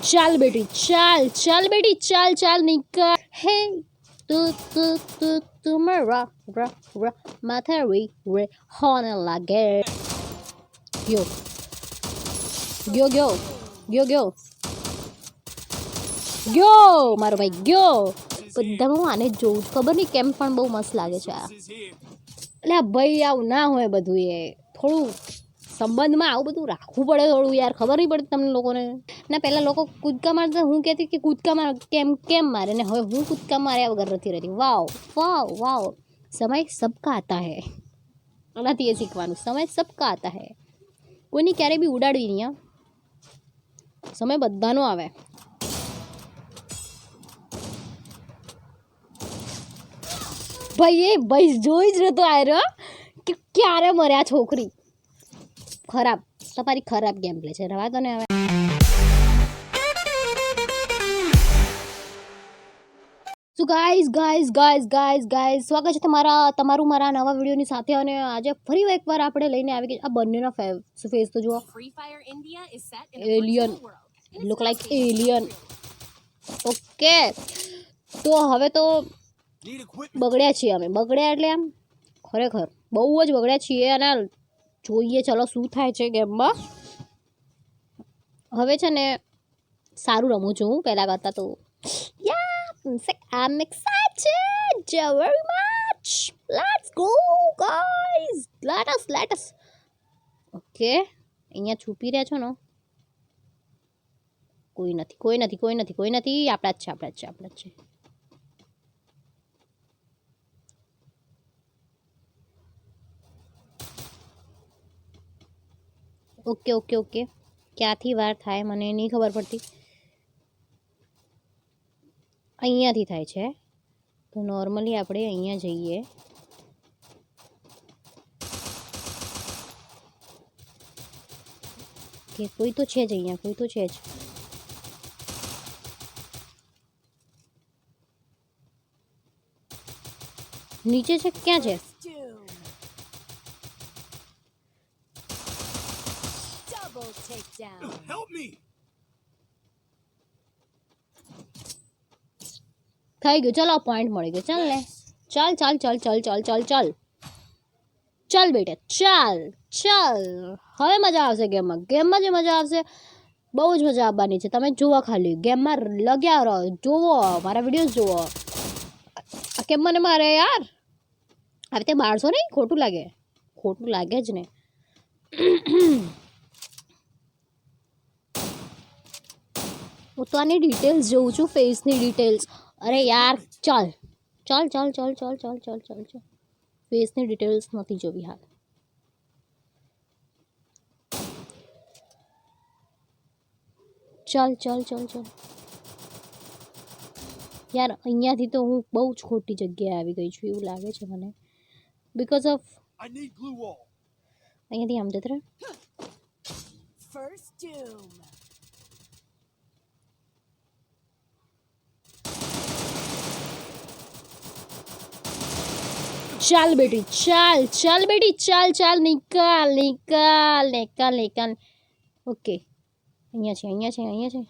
ચાલ બેટી ચાલ, ચાલ બેટી ચાલ, ચાલ નિકલ. હે તું મારા માથે રે હોને લાગે. ગયો ગયો ગયો ગયો ગયો ગયો મારો ભાઈ ગયો. બધામાં હું આને જોઉં છું, ખબર નહીં કેમ પણ બહુ મસ્ત લાગે છે આ. એટલે ભાઈ આવું ના હોય બધું, એ થોડું સંબંધમાં આવું બધું રાખવું પડે થોડું યાર. ખબર નહીં પડતી તમને લોકોને. ના પહેલાં લોકો કૂદકા મારતા, હું કહેતી કે કૂદકા માર કેમ મારે, ને હવે હું કૂદકા માર્યા વગર નથી રહેતી. વાવ વાવ વાવ. સમય સબકા આતા હૈ, એનાથી એ શીખવાનું. સમય સબકા આતા હૈ, કોઈની ક્યારેય બી ઉડાડવી નહીં. સમય બધાનો આવે. ભાઈ એ ભાઈ જોઈ જ નતો આવ્યો કે ક્યારે મર્યા છોકરી. ખરાબ, તમારી ખરાબ ગેમ પ્લે છે. રવા દો ને હવે. સો ગાઈઝ સ્વાગત છે તમારું મારા નવા વિડીયોની સાથે. અને આજે ફરી એકવાર આપણે લઈને આવી ગયા આ બંનેના ફેસ તો જુઓ. Alien, look like alien. Okay, તો હવે તો બગડ્યા છીએ અમે. બગડ્યા એટલે આમ ખરેખર બહુ જ બગડ્યા છીએ. અને જોઈએ ચલો શું થાય છે ગેમમાં. હવે છે ને સારું રમું છું હું પહેલાં કરતાં તો. I'm excited very much. Let's go guys. Let us. Okay, અહીંયા છુપી રહ્યા છો ને. કોઈ નથી. આપણા જ છે. ઓકે. ક્યાંથી વાર થાય મને નહીં ખબર પડતી. અહીંયાથી થાય છે તો નોર્મલી આપણે અહીંયા જઈએ. કે કોઈ તો છે જ અહીંયા, કોઈ તો છે જ. નીચે છે, ક્યાં છે? થઈ ગયું, ચાલો પોઈન્ટ મળી ગયો. ચાલ ને, ચાલ બેટા ચાલ. હવે મજા આવશે ગેમમાં જે મજા આવશે, બહુ જ મજા આવવાની છે. તમે જુઓ, ખાલી ગેમમાં લગ્યા રહો, જુઓ મારા વિડીયોઝ જુઓ. આ કેમ મને મારે યાર, હવે તે બાળશો નહીં, ખોટું લાગે જ ને. હું તો આની ડિટેલ્સ જોઉં છું, ફેસની ડિટેલ્સ. અરે યાર ચાલ. ફેસની ડિટેલ્સ નથી જોવી હાલ. ચાલ. યાર અહીંયાથી તો હું બહુ જ ખોટી જગ્યાએ આવી ગઈ છું એવું લાગે છે મને. બીકોઝ ઓફ અહીંયાથી આમ જતા. ચાલ બેટી ચાલ. નિકાલ. ઓકે, અહીંયા છે.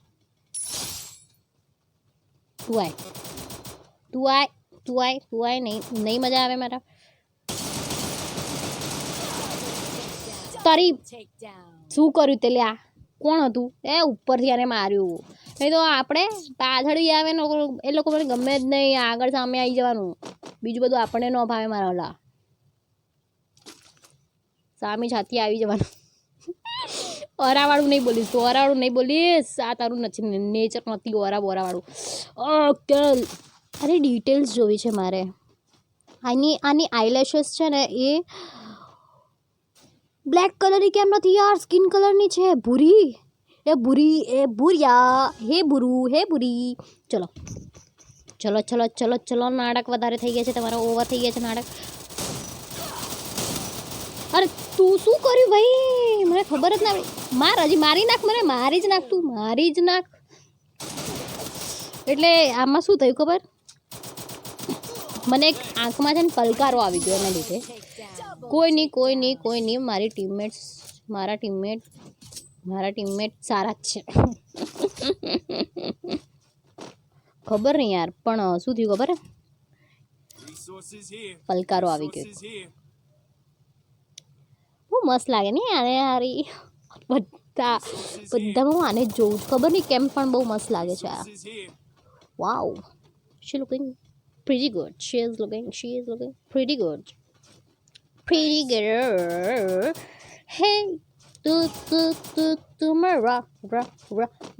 તું આય. નહીં મજા આવે મારા. તારી શું કર્યું તે લ્યા? કોણ હતું એ ઉપરથી આને માર્યું? નહીં તો આપણે પાછળ આવે ને એ લોકો મને ગમે જ નહીં. આગળ સામે આવી જવાનું, બીજું બધું આપણને ન ભાવે. મારા ઓલા સામે છાતી આવી જવાનું. ઓરાવાળું નહીં બોલીશ. આ તારું નથી નેચર, નથી ઓરાવાળું. ઓકે, અરે ડિટેલ્સ જોવી છે મારે. આની આઈલેશેસ છે ને એ બ્લેક કલરની કેમ નથી યાર? સ્કિન કલરની છે. ભૂરિયા. હે ભૂરી. ચલો. નાટક વધારે થઈ ગયા છે તમારા, ઓવર થઈ ગયા છે નાટક. અરે તું શું કર્યું ભાઈ? મને ખબર જ ના. મારી નાખ, મને મારી જ નાખ. એટલે આમાં શું થયું ખબર? મને એક આંખમાં છે ને પલકારો આવી ગયો એના લીધે. કોઈ નહીં. મારા ટીમમેટ સારા જ છે. ખબર નહીં યાર, પણ શું થયું ખબર હે? પલકારો આવી ગયો. બહુ મસ્ત લાગે ને યાર યારી. બધા હું આને જોઉં છું, ખબર નહીં કેમ પણ બહુ મસ્ત લાગે છે આ. વાવ, she looking pretty good. She is looking pretty good. Pretty girl. Hey, tu mera ra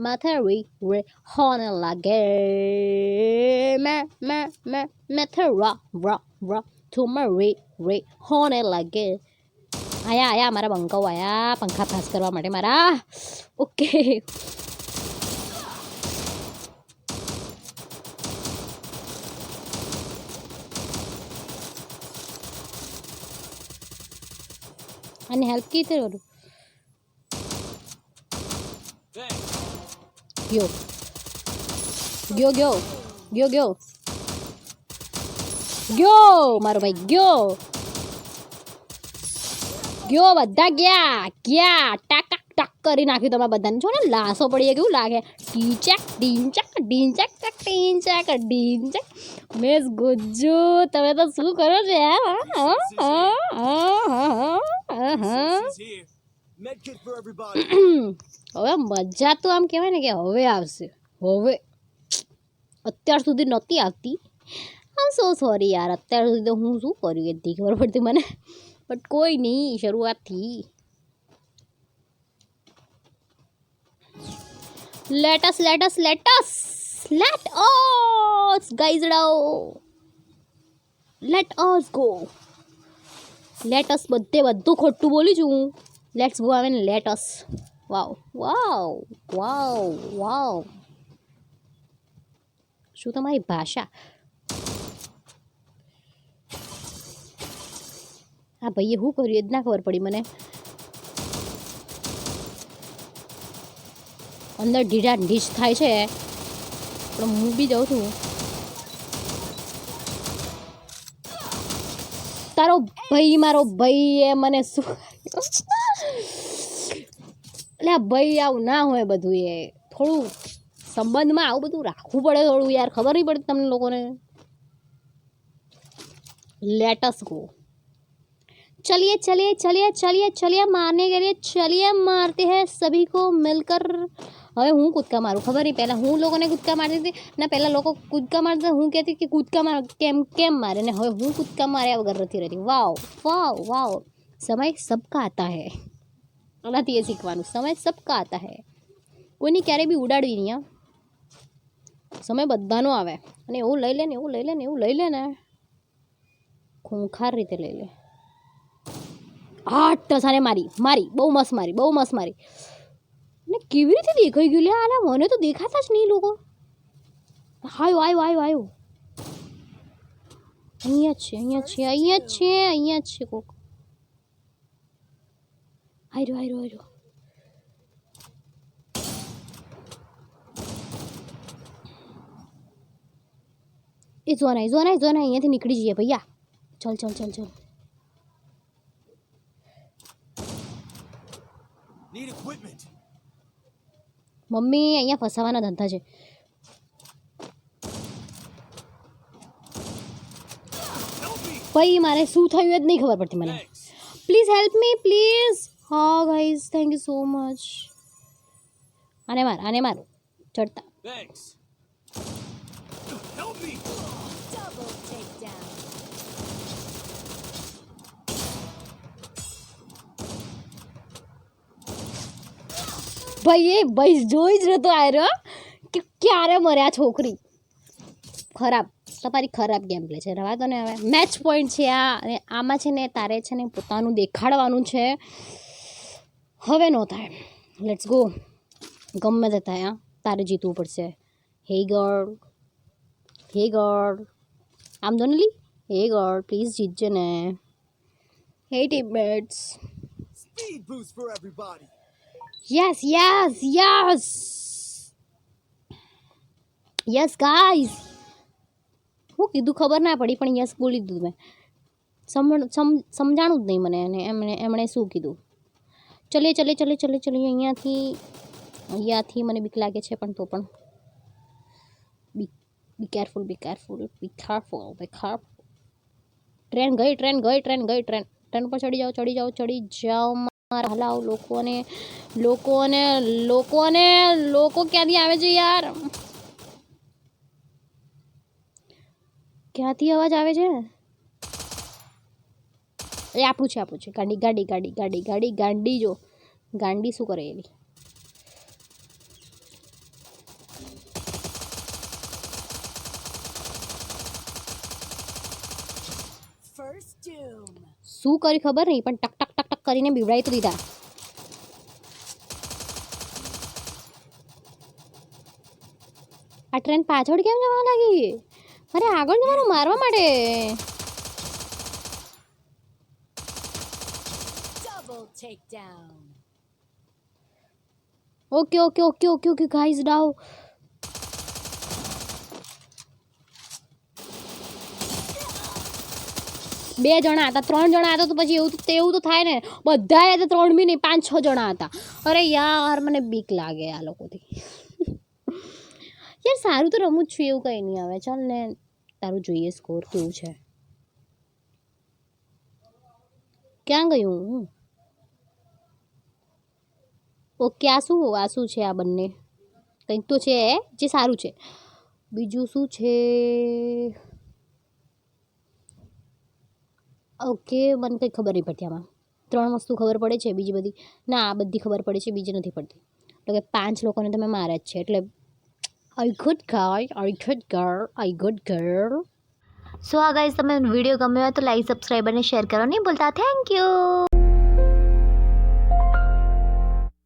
matha re hoने lage. Matha ra tu mera hoने lage. આયા મારા બંકાઓ આયા પંખા પાસ કરવા માટે મારા. ઓકે, અને હેલ્પ કીધે કરું. ગયો ગયો ગયો ગયો ગયો ગયો મારો ભાઈ ગયો ગયો. બધા ગયા ગયા ટાક ટાક કરી નાખ્યું તમે બધાને. છો ને લાસો પડી કેવું લાગે. ટીચક ડીંચક ડીંચક ટીંચક ડીંચક. મેસ ગુજ્જુ તમે તો શું કરો છો યાર? હવે મજા તો આમ કહેવાય ને કે હવે આવશે. હવે અત્યાર સુધી નહોતી આવતી. આમ સો સોરી યાર, અત્યાર સુધી તો હું શું કર્યું એ નથી ખબર પડતી મને. બટ કોઈ નહીં, શરૂઆત થી. let us guys let us go. let us બધું ખોટું બોલી છું હું. લેટ્સ ગો આવે ને લેટ અસ. વાવ વાવ વાવ વાવ. શું તમારી ભાષા? હા ભાઈએ શું કર્યું એ જ ના ખબર પડી મને. અંદર ઢીઢા ઢીચ થાય છે, પણ હું બી જાઉં છું. તારો ભાઈ મારો ભાઈ એ મને શું એટલે આ ભાઈ આવું ના હોય બધું. એ થોડું સંબંધમાં આવું બધું રાખવું પડે થોડું યાર. ખબર નહીં પડતી તમને લોકોને. Let us go. चलिए चलिए चलिए चलिए चलिए मारने के लिए चलिए मारते हैं सभी को मिलकर. હવે હું કૂદકા મારું ખબર નહીં. પહેલાં હું લોકોને કૂદકા મારતી હતી ને, પહેલાં લોકો કૂદકા મારતા હું કહેતી કે કૂદકા માર કેમ મારે, ને હવે હું કૂદકા માર્યા વગર નથી રહેતી. વાવ વાવ વાવ. સમય સબકા આતા હૈ. આનાથી એ શીખવાનું. સમય સબકા આતા હૈ. કોઈની ક્યારેય બી ઉડાડવી નહીં. આ સમય બધાનો આવે અને એવું લઈ લે ને એવું લઈ લે ને એવું લઈ લે ને ખૂંખાર રીતે લઈ લે. 8 ટસાને મારી બહુ મસ્ત મારી. ને કેવી રીતે દેખાઈ ગયું લે આલા? મને તો દેખાતા જ નહીં લોકો. આયો અહીંયા જ છે કોક. આયરો. એ જોના અહીંયાથી નીકળી જઈએ ભૈયા. ચલ મમ્મી અહીંયા ફસાવાના ધંધા છે. ભાઈ મારે શું થયું એ જ નહીં ખબર પડતી મને. Please help me please. હા guys thank you so much. આને માર ચડતા. ભાઈ જોઈ જ રહેતો આવ્યો કે ક્યારે મર્યા છોકરી. તમારી ખરાબ ગેમ પ્લે છે. રવા દો ને હવે. મેચ પોઈન્ટ છે આ, અને આમાં છે ને તારે છે ને પોતાનું દેખાડવાનું છે. હવે નો થાય. Let's go. ગમે તે થાય તારે જીતવું પડશે. હે ગર્લ આમ દોનલી. હે ગર્લ પ્લીઝ જીતજે ને. હે teammates. Speed boost for everybody. Yes guys. હું કીધું ખબર ના પડી, પણ યસ બોલી દીધું મેં. સમજાણું જ નહીં મને. અને એમણે શું કીધું. ચલે અહીંયાથી અહીંયાથી મને બીક લાગે છે પણ તો પણ બી કેરફુલ ટ્રેન ગઈ ટ્રેન પર ચડી જાઓ મારા હલાવ લોકો ક્યાંથી આવે છે યાર ક્યાંથી અવાજ આવે છે એ આપણું છે ગાડી જો ગાંડી શું કરે એની First doom. શું કરી ખબર નહીં પણ ટક કરીને બીવડાવી તો દીધા આ ટ્રેન પાછળ કેમ જવા લાગી અરે આગળ જવાનું મારવા માટે Double takedown. ઓકે ગાઈઝ ડાઉ બે જણા હતા 3 જણા હતા તો પછી એવું તો થાય ને બધા હતા 3 બી નહીં 5-6 જણા હતા અરે યાર મને બીક લાગે આ લોકોથી યાર સારું તો રમું જ છું એવું કંઈ નહીં આવે ચાલ ને તારું જોઈએ સ્કોર કેવું છે ક્યાં ગયું ઓકે આ શું છે આ બંને કંઈક તો છે જે સારું છે બીજું શું છે ઓકે મને કંઈ ખબર નહીં પડતી આમાં 3 વસ્તુ ખબર પડે છે બીજી બધી ના આ બધી ખબર પડે છે બીજી નથી પડતી એટલે કે 5 લોકોને તમે માર્યા જ છે એટલે આઈ ગુડ ગર્લ સો આ ગાઈઝ તમને વિડીયો ગમ્યો હોય તો લાઈક સબસ્ક્રાઈબ અને શેર કરો નહીં ભૂલતા થેન્ક યુ